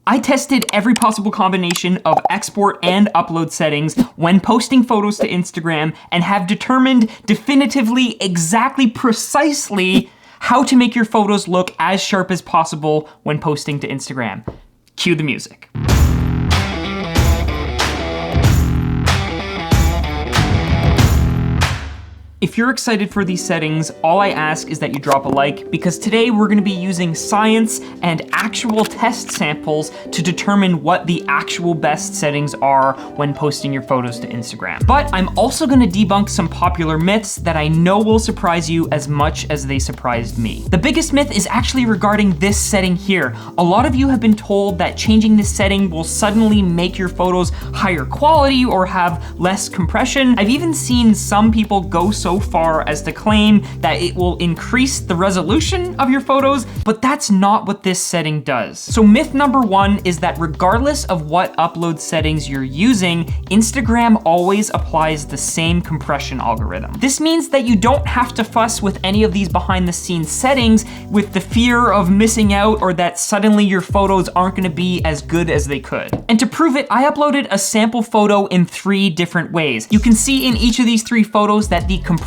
I tested every possible combination of export and upload settings when posting photos to Instagram and have determined definitively, exactly, precisely how to make your photos look as sharp as possible when posting to Instagram. Cue the music. If you're excited for these settings, all I ask is that you drop a like, because today we're gonna be using science and actual test samples to determine what the actual best settings are when posting your photos to Instagram. But I'm also gonna debunk some popular myths that I know will surprise you as much as they surprised me. The biggest myth is actually regarding this setting here. A lot of you have been told that changing this setting will suddenly make your photos higher quality or have less compression. I've even seen some people go so far as to claim that it will increase the resolution of your photos, but that's not what this setting does. So myth number one is that regardless of what upload settings you're using, Instagram always applies the same compression algorithm. This means that you don't have to fuss with any of these behind the scenes settings with the fear of missing out or that suddenly your photos aren't gonna be as good as they could. And to prove it, I uploaded a sample photo in 3 different ways. You can see in each of these 3 photos that the compression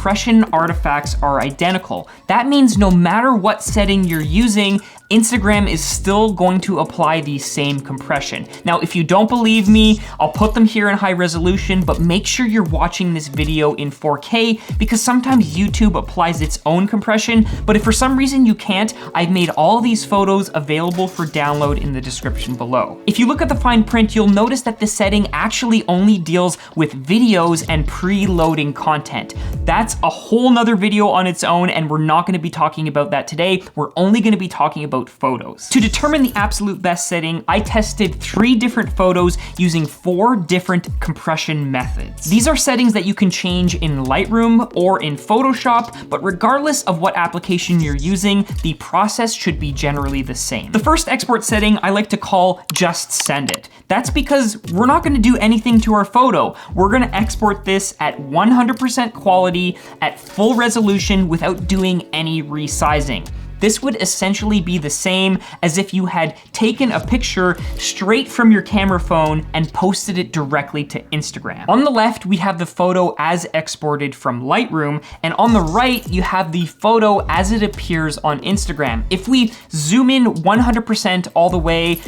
artifacts are identical. That means no matter what setting you're using, Instagram is still going to apply the same compression. Now, if you don't believe me, I'll put them here in high resolution, but make sure you're watching this video in 4K because sometimes YouTube applies its own compression, but if for some reason you can't, I've made all these photos available for download in the description below. If you look at the fine print, you'll notice that the setting actually only deals with videos and preloading content. That's a whole nother video on its own, and we're not gonna be talking about that today. We're only gonna be talking about photos. To determine the absolute best setting, I tested 3 different photos using 4 different compression methods. These are settings that you can change in Lightroom or in Photoshop, but regardless of what application you're using, the process should be generally the same. The first export setting I like to call just send it. That's because we're not gonna do anything to our photo. We're gonna export this at 100% quality at full resolution without doing any resizing. This would essentially be the same as if you had taken a picture straight from your camera phone and posted it directly to Instagram. On the left, we have the photo as exported from Lightroom, and on the right, you have the photo as it appears on Instagram. If we zoom in 100% all the way,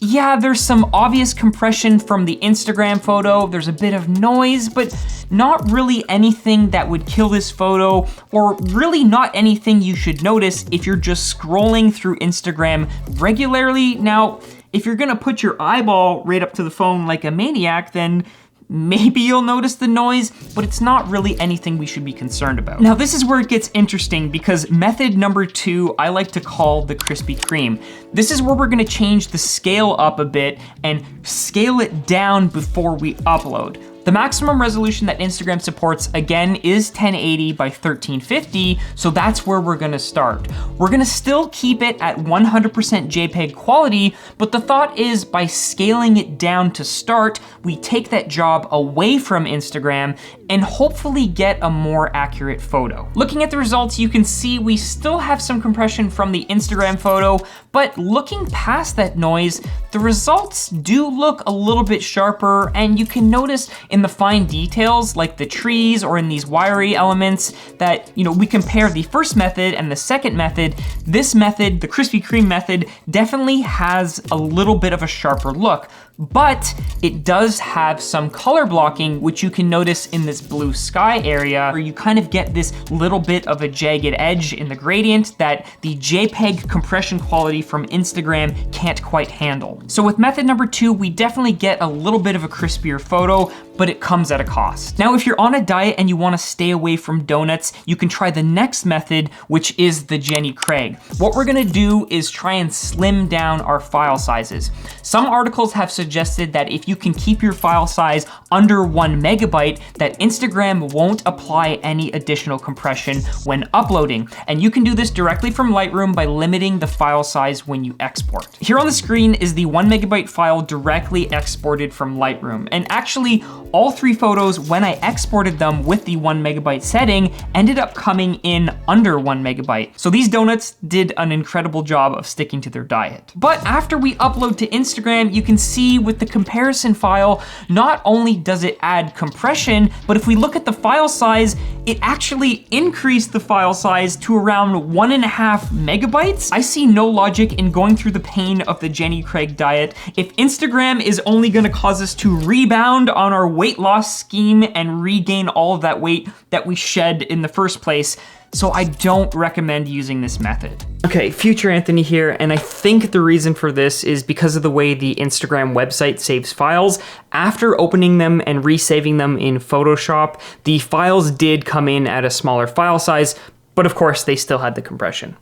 yeah, there's some obvious compression from the Instagram photo. There's a bit of noise, but not really anything that would kill this photo, or really not anything you should notice if you're just scrolling through Instagram regularly. Now, if you're gonna put your eyeball right up to the phone like a maniac, then maybe you'll notice the noise, but it's not really anything we should be concerned about. Now, this is where it gets interesting because method number 2, I like to call the Krispy Kreme. This is where we're gonna change the scale up a bit and scale it down before we upload. The maximum resolution that Instagram supports, again, is 1080 by 1350, so that's where we're gonna start. We're gonna still keep it at 100% JPEG quality, but the thought is by scaling it down to start, we take that job away from Instagram and hopefully get a more accurate photo. Looking at the results, you can see we still have some compression from the Instagram photo, but looking past that noise, the results do look a little bit sharper, and you can notice in the fine details, like the trees or in these wiry elements, that, you know, we compare the first method and the second method. This method, the Krispy Kreme method, definitely has a little bit of a sharper look, but it does have some color blocking, which you can notice in this blue sky area, where you kind of get this little bit of a jagged edge in the gradient that the JPEG compression quality from Instagram can't quite handle. So with method number 2, we definitely get a little bit of a crispier photo, but it comes at a cost. Now, if you're on a diet and you wanna stay away from donuts, you can try the next method, which is the Jenny Craig. What we're gonna do is try and slim down our file sizes. Some articles have suggested suggested that if you can keep your file size under 1 megabyte, that Instagram won't apply any additional compression when uploading. And you can do this directly from Lightroom by limiting the file size when you export. Here on the screen is the 1 megabyte file directly exported from Lightroom. And actually, all 3 photos, when I exported them with the 1 megabyte setting, ended up coming in under 1 megabyte. So these donuts did an incredible job of sticking to their diet. But after we upload to Instagram, you can see with the comparison file, not only does it add compression, but if we look at the file size, it actually increased the file size to around 1.5 megabytes. I see no logic in going through the pain of the Jenny Craig diet if Instagram is only gonna cause us to rebound on our weight loss scheme and regain all of that weight that we shed in the first place. So I don't recommend using this method. Okay, Future Anthony here, and I think the reason for this is because of the way the Instagram website saves files. After opening them and resaving them in Photoshop, the files did come in at a smaller file size, but of course they still had the compression.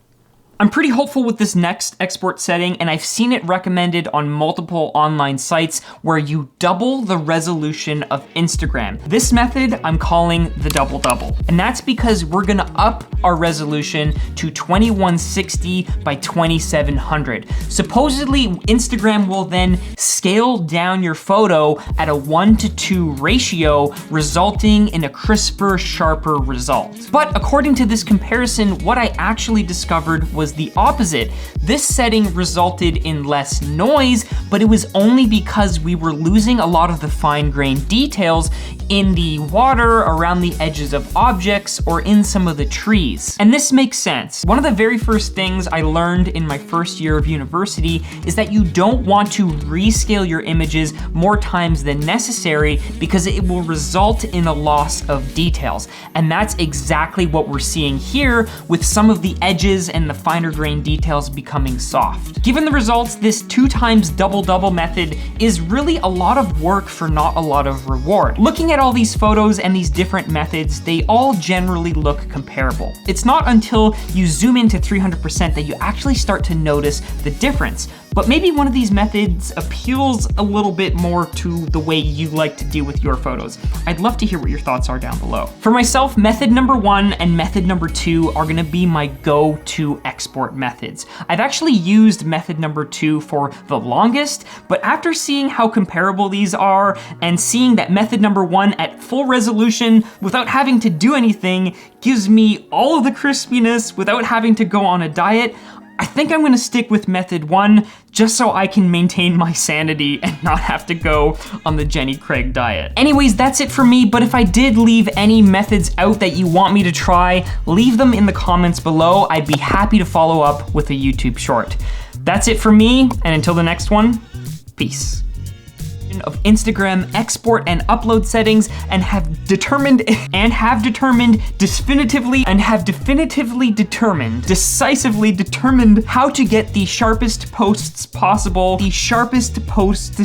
I'm pretty hopeful with this next export setting, and I've seen it recommended on multiple online sites where you double the resolution of Instagram. This method I'm calling the double-double. And that's because we're gonna up our resolution to 2160 by 2700. Supposedly, Instagram will then scale down your photo at a 1:2 ratio, resulting in a crisper, sharper result. But according to this comparison, what I actually discovered was the opposite. This setting resulted in less noise, but it was only because we were losing a lot of the fine-grained details in the water, around the edges of objects, or in some of the trees. And this makes sense. One of the very first things I learned in my first year of university is that you don't want to rescale your images more times than necessary because it will result in a loss of details. And that's exactly what we're seeing here with some of the edges and the finer grained details becoming soft. Given the results, this 2 times double-double method is really a lot of work for not a lot of reward. Looking at all these photos and these different methods, they all generally look comparable. It's not until you zoom into 300% that you actually start to notice the difference. But maybe one of these methods appeals a little bit more to the way you like to deal with your photos. I'd love to hear what your thoughts are down below. For myself, method number 1 and method number 2 are gonna be my go-to export methods. I've actually used method number 2 for the longest, but after seeing how comparable these are and seeing that method number 1 at full resolution without having to do anything gives me all of the crispiness without having to go on a diet, I think I'm gonna stick with method 1 just so I can maintain my sanity and not have to go on the Jenny Craig diet. Anyways, that's it for me, but if I did leave any methods out that you want me to try, leave them in the comments below. I'd be happy to follow up with a YouTube short. That's it for me, and until the next one, peace. Of Instagram export and upload settings and have decisively determined how to get the sharpest posts possible. The sharpest posts.